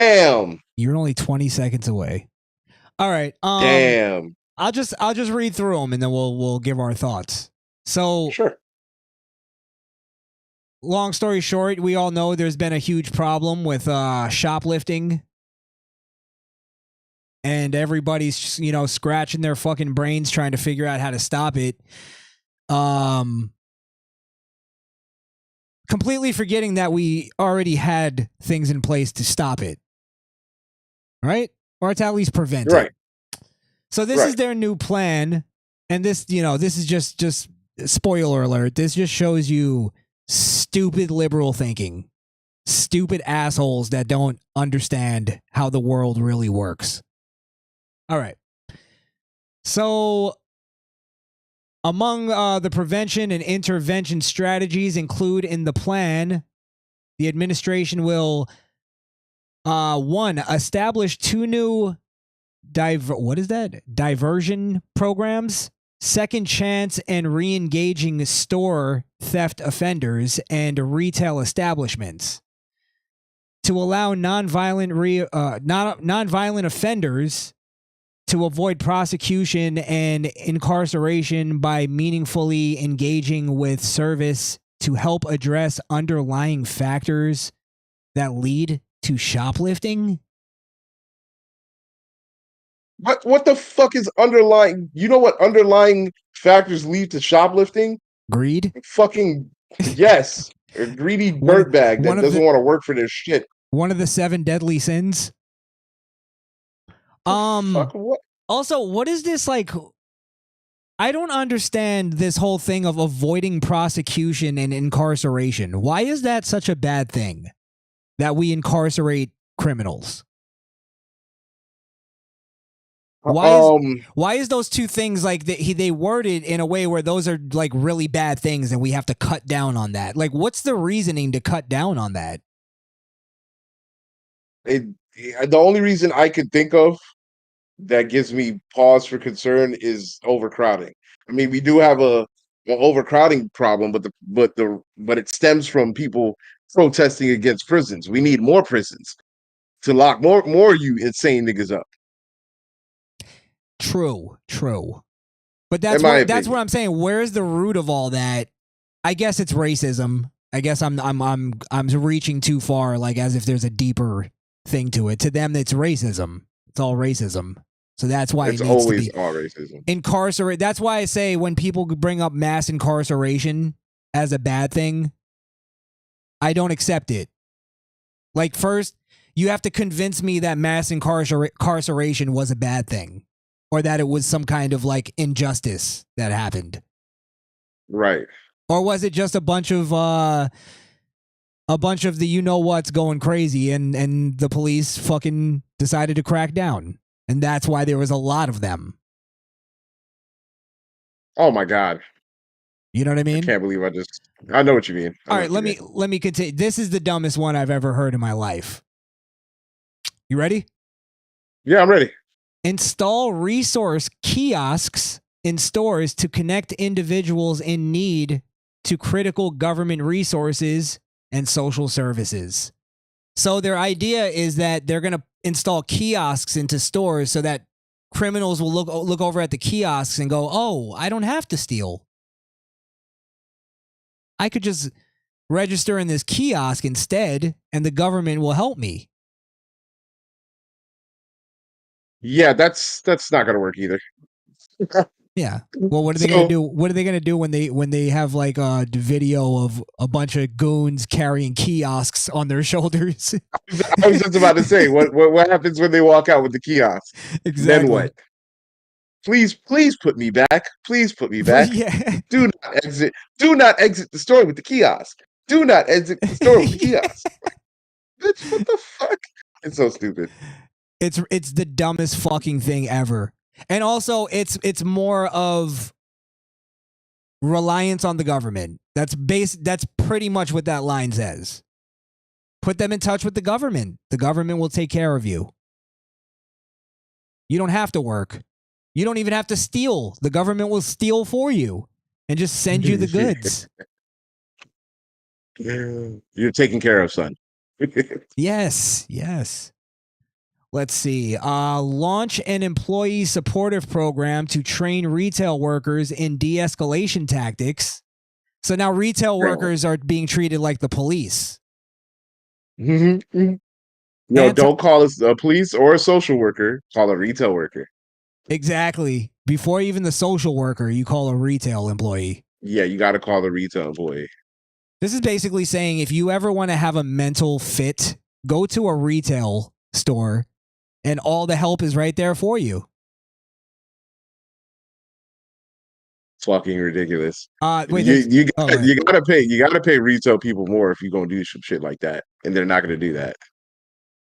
Damn. You're only 20 seconds away. All right. Damn. I'll just read through them and then we'll give our thoughts. So, Sure. long story short, we all know there's been a huge problem with shoplifting. And everybody's, scratching their fucking brains trying to figure out how to stop it. Completely forgetting that we already had things in place to stop it. Right? Or to at least prevent Right. it. So this is their new plan. And this, this is just spoiler alert. This just shows you stupid liberal thinking. Stupid assholes that don't understand how the world really works. All right. So, among the prevention and intervention strategies include in the plan, the administration will, 1, establish 2 new diversion programs, second chance and re-engaging store theft offenders and retail establishments to allow nonviolent offenders to avoid prosecution and incarceration by meaningfully engaging with service to help address underlying factors that lead to shoplifting. What the fuck is underlying? You know what underlying factors lead to shoplifting? Greed? Fucking yes. A greedy dirtbag that doesn't want to work for their shit. One of the 7 deadly sins. Fuck what? Also, what is this like? I don't understand this whole thing of avoiding prosecution and incarceration. Why is that such a bad thing that we incarcerate criminals? Why is those two things like they worded in a way where those are like really bad things and we have to cut down on that? Like, what's the reasoning to cut down on that? The only reason I could think of that gives me pause for concern is overcrowding. I mean, we do have an overcrowding problem, but it stems from people protesting against prisons. We need more prisons to lock more you insane niggas up. True. But that's what I'm saying. Where's the root of all that? I guess it's racism. I guess I'm reaching too far, like as if there's a deeper thing to it. To them, it's racism. It's all racism. So that's why it's always all racism. Incarcerate. That's why I say when people bring up mass incarceration as a bad thing, I don't accept it. Like, first, you have to convince me that mass incarceration was a bad thing, or that it was some kind of like injustice that happened. Right. Or was it just a bunch of the you-know-what's going crazy and the police fucking decided to crack down? And that's why there was a lot of them. Oh my God. You know what I mean? I can't believe I know what you mean. All right, let me continue. This is the dumbest one I've ever heard in my life. You ready? Yeah, I'm ready. Install resource kiosks in stores to connect individuals in need to critical government resources and social services. So their idea is that they're going to install kiosks into stores so that criminals will look over at the kiosks and go, "Oh, I don't have to steal. I could just register in this kiosk instead, and the government will help me." Yeah, that's not going to work either. Yeah. Well, what are they going to do? What are they going to do when they have like a video of a bunch of goons carrying kiosks on their shoulders? I was just about to say, what happens when they walk out with the kiosk? Exactly. Then what? Please put me back. Please put me back. Yeah. Do not exit. Do not exit the store with the kiosk. Do not exit the store with the kiosk. Bitch, what the fuck? It's so stupid. It's the dumbest fucking thing ever. And also, it's more of reliance on the government. That's pretty much what that line says. Put them in touch with the government. The government will take care of you. You don't have to work. You don't even have to steal. The government will steal for you and just send you the goods. You're taken care of, son. Yes. Let's see. Launch an employee supportive program to train retail workers in de-escalation tactics. So now retail workers are being treated like the police. Mm-hmm. No, don't call us a police or a social worker. Call a retail worker. Exactly. Before even the social worker, you call a retail employee. Yeah, you got to call the retail employee. This is basically saying if you ever want to have a mental fit, go to a retail store and all the help is right there for you. It's fucking ridiculous. Wait, you gotta pay retail people more if you're gonna do some shit like that, and they're not gonna do that.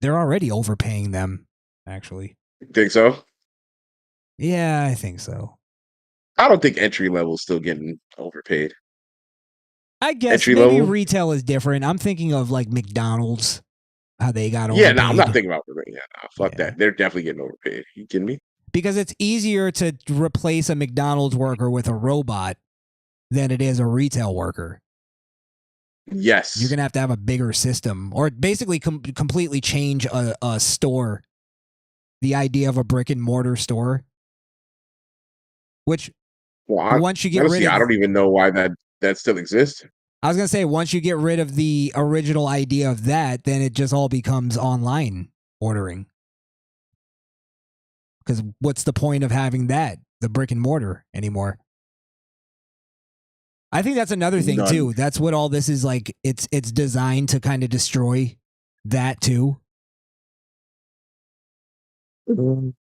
They're already overpaying them, actually. Think so? Yeah, I think so. I don't think entry level is still getting overpaid. I guess entry maybe level? retail is different. I'm thinking of like McDonald's, how they got overpaid. Yeah, no, I'm not thinking about fuck that. They're definitely getting overpaid. You kidding me? Because it's easier to replace a McDonald's worker with a robot than it is a retail worker. Yes. You're going to have a bigger system or basically completely change a store. The idea of a brick and mortar store. Which, once you get rid of... I don't even know why that still exists. I was going to say, once you get rid of the original idea of that, then it just all becomes online ordering. Because what's the point of having that, the brick and mortar, anymore? I think that's another thing, too. That's what all this is like. It's designed to kind of destroy that, too.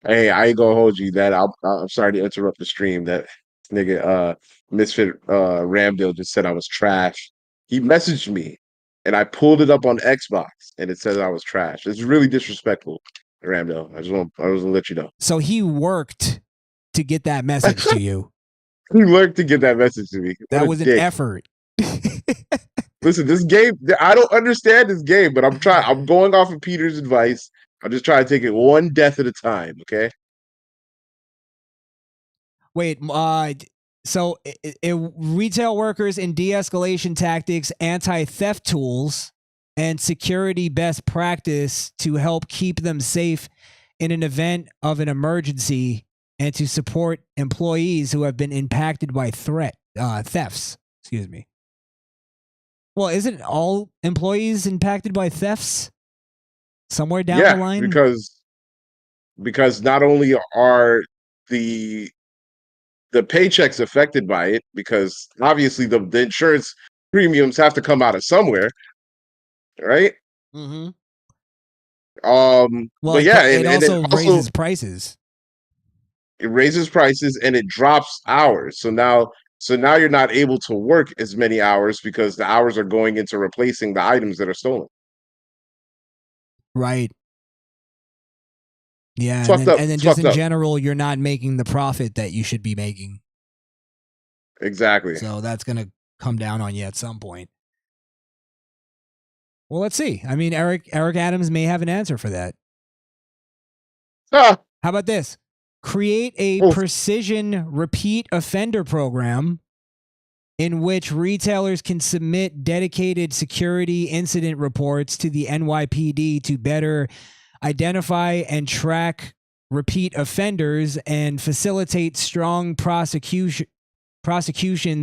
Hey, I ain't gonna hold you that. I'm sorry to interrupt the stream. That nigga, Misfit Ramdale just said I was trash. He messaged me, and I pulled it up on Xbox, and it says I was trash. It's really disrespectful, Ramdale. I just want to let you know. So he worked to get that message to you. He worked to get that message to me. That was an effort. Listen, this game, I don't understand this game, but I'm trying. I'm going off of Peter's advice. I'm just trying to take it one death at a time, okay? Wait, so retail workers in de-escalation tactics, anti-theft tools, and security best practice to help keep them safe in an event of an emergency and to support employees who have been impacted by thefts. Excuse me. Well, isn't all employees impacted by thefts somewhere down the line? Because not only are the paychecks affected by it, because obviously the insurance premiums have to come out of somewhere, right? Mm-hmm. But yeah, it also raises prices. It raises prices and it drops hours. So now you're not able to work as many hours because the hours are going into replacing the items that are stolen. Right. Yeah, and then just in general, you're not making the profit that you should be making. Exactly. So that's going to come down on you at some point. Well, let's see. I mean, Eric Adams may have an answer for that. How about this? Create a precision repeat offender program in which retailers can submit dedicated security incident reports to the NYPD to better identify and track repeat offenders and facilitate strong prosecutions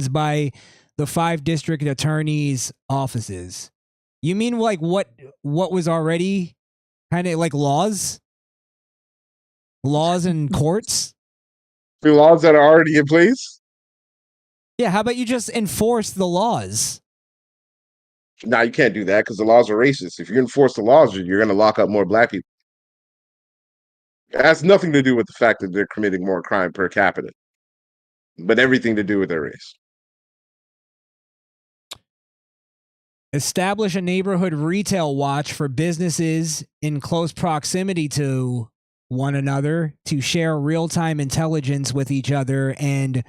by the 5 district attorneys' offices. You mean like what was already kind of like laws? Laws and courts? The laws that are already in place? Yeah, how about you just enforce the laws? No, you can't do that because the laws are racist. If you enforce the laws, you're going to lock up more black people. It has nothing to do with the fact that they're committing more crime per capita, but everything to do with their race. Establish a neighborhood retail watch for businesses in close proximity to one another to share real-time intelligence with each other and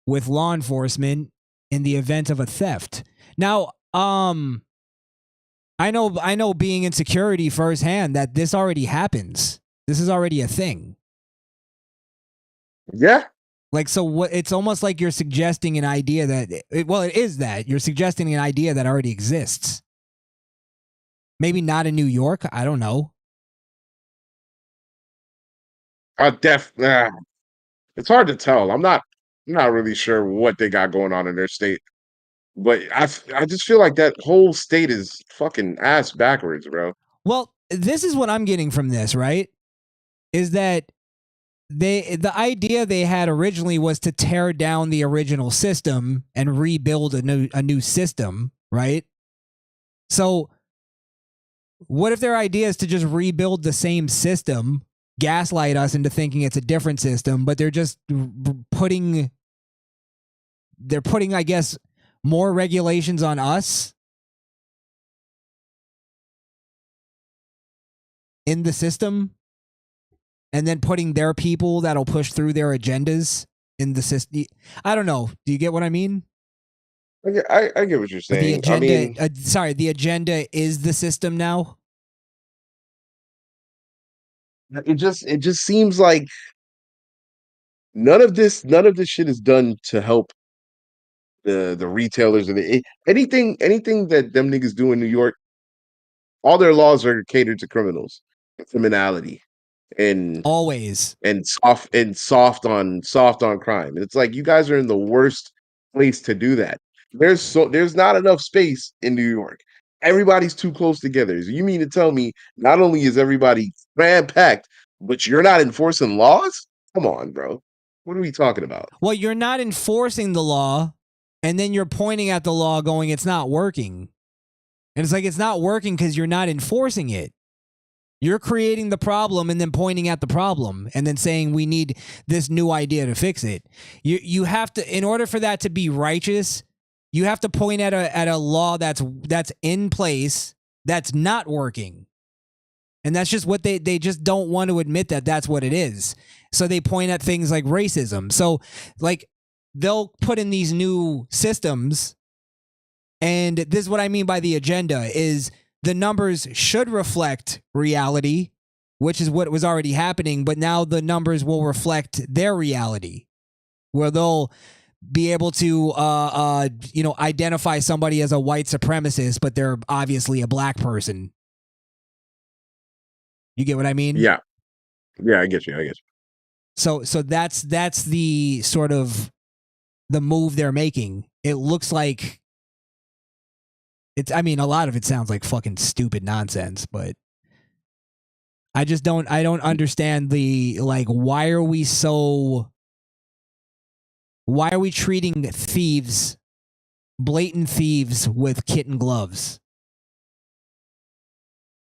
with law enforcement in the event of a theft. Now, I know being in security firsthand that this already happens. This is already a thing. Yeah. Like, so what? It's almost like you're suggesting an idea that, it is that. You're suggesting an idea that already exists. Maybe not in New York. I don't know. It's hard to tell. I'm not really sure what they got going on in their state, but I just feel like that whole state is fucking ass backwards, bro. Well, this is what I'm getting from this, right? Is that the idea they had originally was to tear down the original system and rebuild a new system, right? So what if their idea is to just rebuild the same system, gaslight us into thinking it's a different system, but they're just putting, I guess, more regulations on us in the system, and then putting their people that'll push through their agendas in the system. I don't know. Do you get what I mean? I get what you're saying. The agenda, I mean, the agenda is the system now. it just seems like none of this shit is done to help the retailers and anything that them niggas do in New York. All their laws are catered to criminals, criminality, and Always. soft on crime. And it's like you guys are in the worst place to do that. There's not enough space in New York. Everybody's too close together. So you mean to tell me not only is everybody cram packed, but you're not enforcing laws? Come on, bro. What are we talking about? Well, you're not enforcing the law, and then you're pointing at the law going, it's not working. And it's like, it's not working because you're not enforcing it. You're creating the problem and then pointing at the problem and then saying we need this new idea to fix it. You have to, in order for that to be righteous, you have to point at a law that's in place that's not working. And that's just what they just don't want to admit that that's what it is. So they point at things like racism. So like they'll put in these new systems, and this is what I mean by the agenda is the numbers should reflect reality, which is what was already happening, but now the numbers will reflect their reality, where they'll be able to identify somebody as a white supremacist, but they're obviously a black person. You get what I mean? Yeah. Yeah, I get you. So that's the sort of the move they're making. It looks like a lot of it sounds like fucking stupid nonsense, but I don't understand the, like, why are we treating thieves, blatant thieves, with kitten gloves?